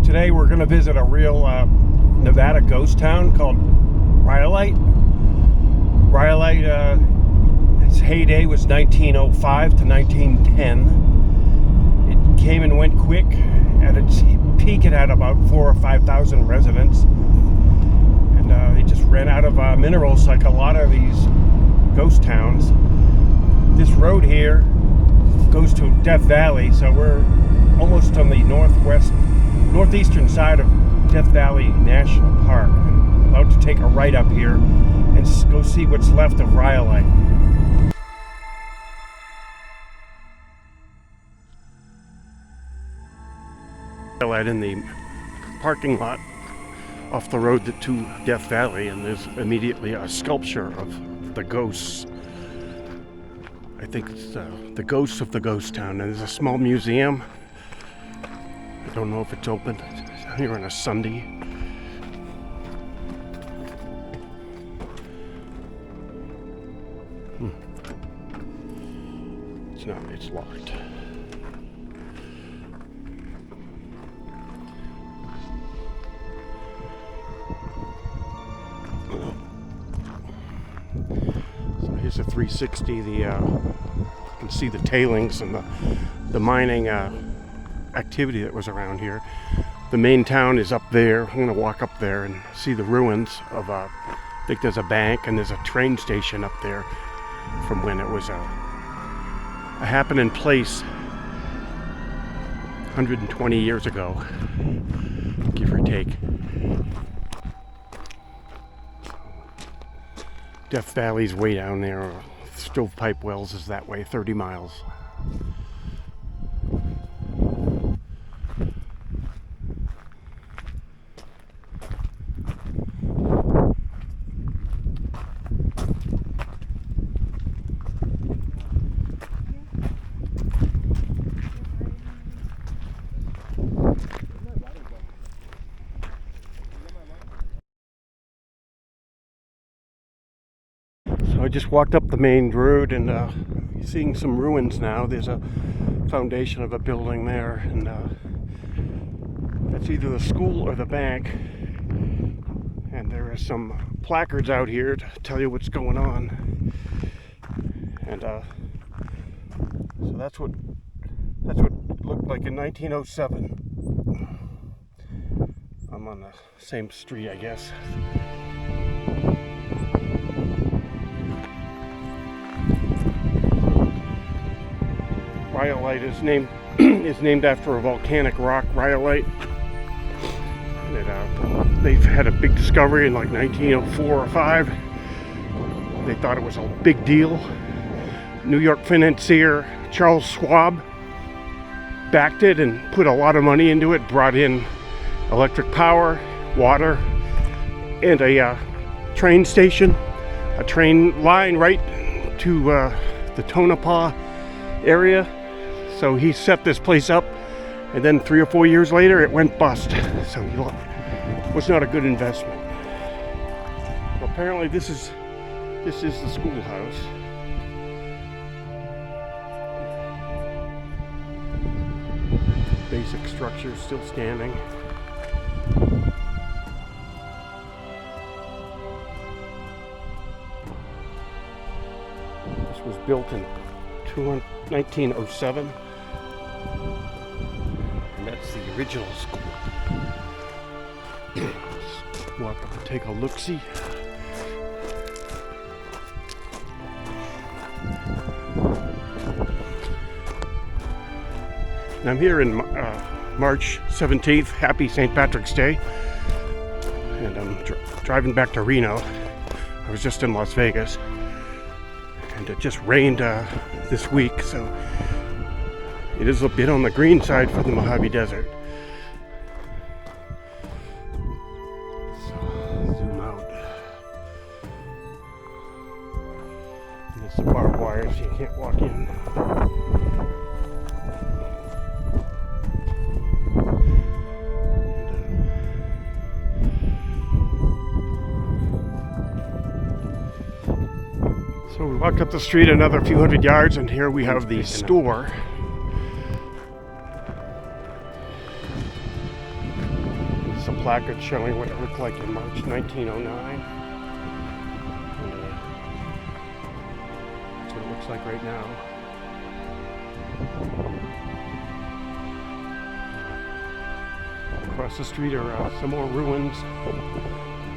Today we're going to visit a real Nevada ghost town called Rhyolite. Rhyolite, its heyday was 1905 to 1910. It came and went quick. At its peak it had about 4,000 or 5,000 residents. And they just ran out of minerals like a lot of these ghost towns. This road here goes to Death Valley, so we're almost on the northeastern side of Death Valley National Park. I'm about to take a right up here and go see what's left of Rhyolite. Rhyolite in the parking lot off the road to Death Valley, and there's immediately a sculpture of the ghosts. I think it's the ghosts of the ghost town, and there's a small museum. I don't know if it's open. It's here on a Sunday. It's not, it's locked. So here's a 360. You can see the tailings and the mining activity that was around here. The main town is up there. I'm going to walk up there and see the ruins of I think there's a bank and there's a train station up there from when it was a happening place 120 years ago, give or take. Death Valley's way down there. Stovepipe Wells is that way, 30 miles. So I just walked up the main road and seeing some ruins now. There's a foundation of a building there, and that's either the school or the bank. And there are some placards out here to tell you what's going on. And so that's what it looked like in 1907. I'm on the same street, I guess. Rhyolite is named after a volcanic rock, rhyolite. They've had a big discovery in like 1904 or 5. They thought it was a big deal. New York financier Charles Schwab backed it and put a lot of money into it, brought in electric power, water, and a train station, a train line right to the Tonopah area. So he set this place up, and then 3 or 4 years later it went bust. So it was not a good investment. Well, apparently this is the schoolhouse. Basic structure still standing. This was built in 1907. And that's the original school. Let's walk up and take a look-see. And I'm here in March 17th. Happy St. Patrick's Day. And I'm driving back to Reno. I was just in Las Vegas. And it just rained this week, so it is a bit on the green side for the Mojave Desert. So, zoom out. And there's the barbed wire, so you can't walk in. So we walked up the street another few hundred yards, and here we have the store. a placard showing what it looked like in March 1909. And, that's what it looks like right now. Across the street are some more ruins.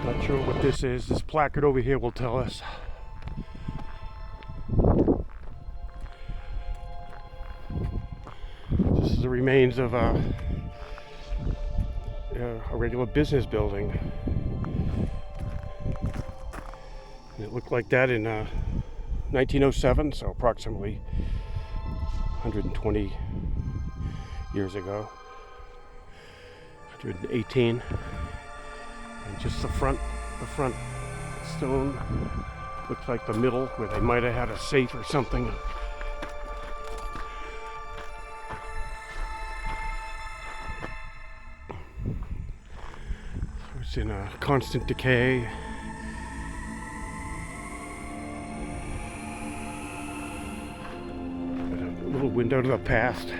Not sure what this is. This placard over here will tell us. This is the remains of a regular business building. And it looked like that in 1907, so approximately 120 years ago. 118. And just the front stone looks like the middle where they might have had a safe or something. It's in a constant decay. A little window to the past.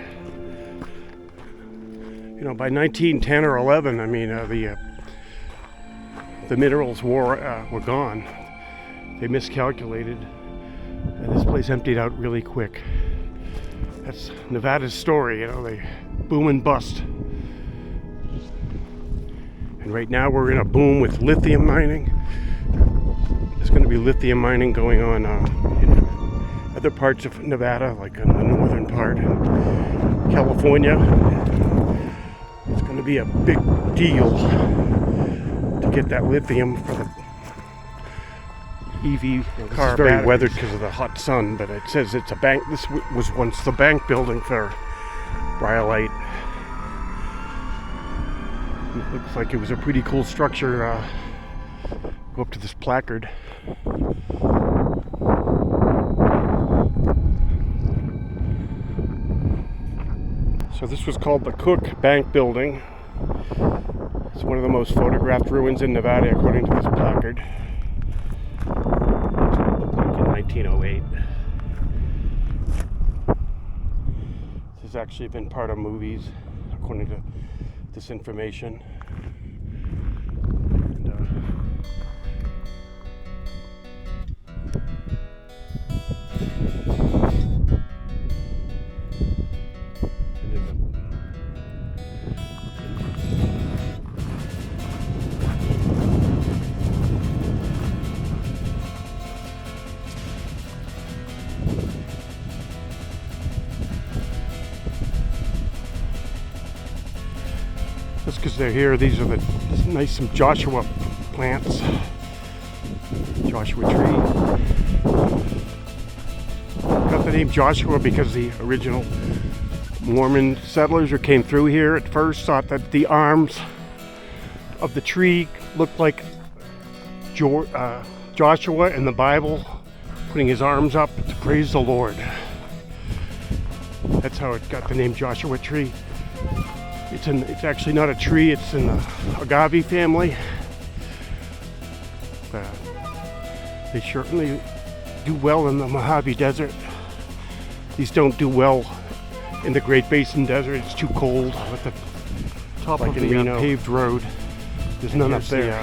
You know, by 1910 or 11, I mean, the minerals were gone. They miscalculated, and this place emptied out really quick. That's Nevada's story, you know, they boom and bust. And right now we're in a boom with lithium mining. There's going to be lithium mining going on in other parts of Nevada, like in the northern part, California. It's going to be a big deal to get that lithium for the EV car. It's very batteries. Weathered because of the hot sun, but it says it's a bank. This was once the bank building for Rhyolite. It looks like it was a pretty cool structure. Go up to this placard. So this was called the Cook Bank Building. It's one of the most photographed ruins in Nevada, according to this placard. That's what it looked like in 1908. This has actually been part of movies, according to this information. Just because they're here, these are the nice some Joshua plants. Joshua tree. Got the name Joshua because the original Mormon settlers who came through here at first thought that the arms of the tree looked like Joshua in the Bible, putting his arms up to praise the Lord. That's how it got the name Joshua tree. It's actually not a tree, it's in the agave family. They certainly do well in the Mojave Desert. These don't do well in the Great Basin Desert. It's too cold. At the top of the paved road, there's none up there.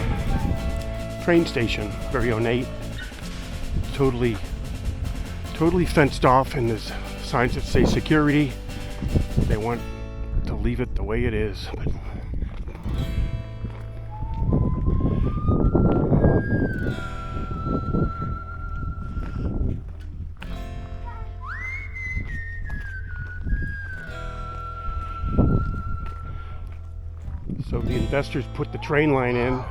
Train station, very ornate, totally fenced off, and there's signs that say security. They want to leave it the way it is. But so the investors put the train line in,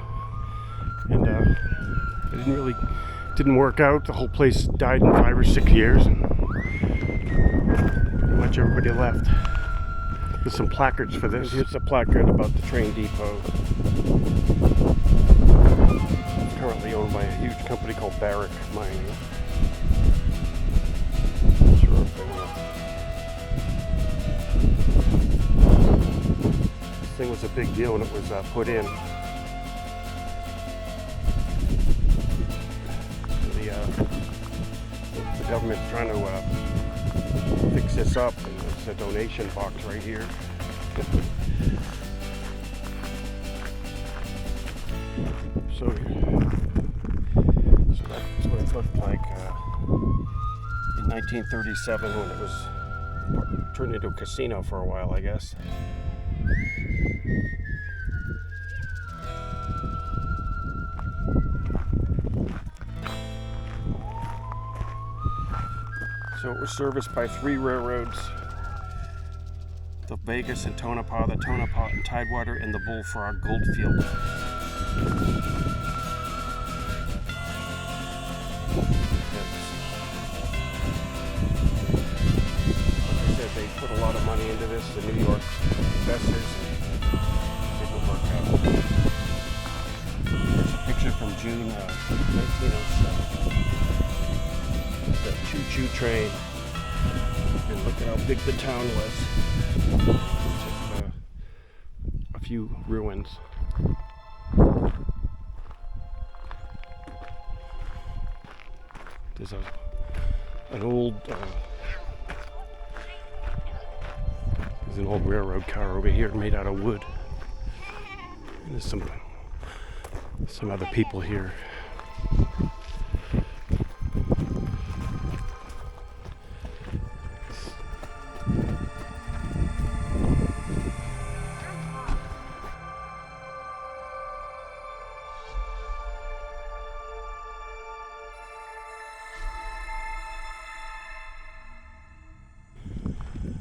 and it didn't work out. The whole place died in 5 or 6 years, and pretty much everybody left. There's some placards for this. Here's a placard about the train depot. It's currently owned by a huge company called Barrick Mining. Not sure if they want to. This thing was a big deal when it was put in. The government's trying to fix this up. A donation box right here. So that's what it looked like in 1937 when it was turned into a casino for a while, I guess. So it was serviced by 3 railroads: the Vegas and Tonopah, the Tonopah and Tidewater, and the Bullfrog Goldfield. Like I said, they put a lot of money into this, the New York investors, and it didn't work out. There's a picture from June 1907. The choo-choo train, and look at how big the town was. Just a few ruins. There's an old railroad car over here made out of wood. And there's some other people here.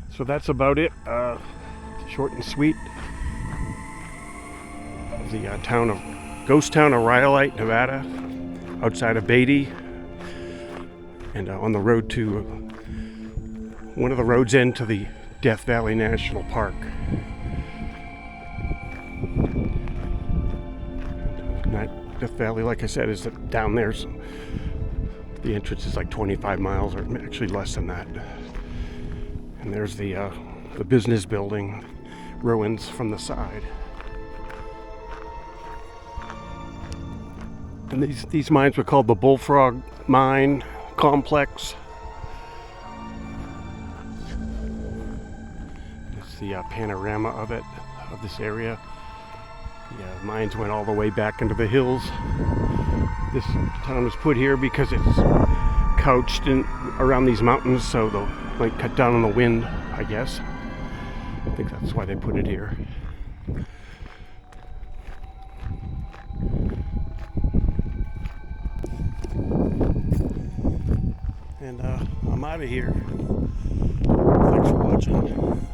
So that's about it. Short and sweet. The ghost town of Rhyolite, Nevada, outside of Beatty, and on the road to one of the roads into the Death Valley National Park. And Death Valley, like I said, is down there. So the entrance is like 25 miles, or actually less than that. And there's the business building ruins from the side. And these mines were called the Bullfrog Mine Complex. It's the panorama of this area. The mines went all the way back into the hills. This town was put here because it's couched around these mountains, so they'll like cut down on the wind, I guess. I think that's why they put it here. And I'm out of here. Thanks for watching.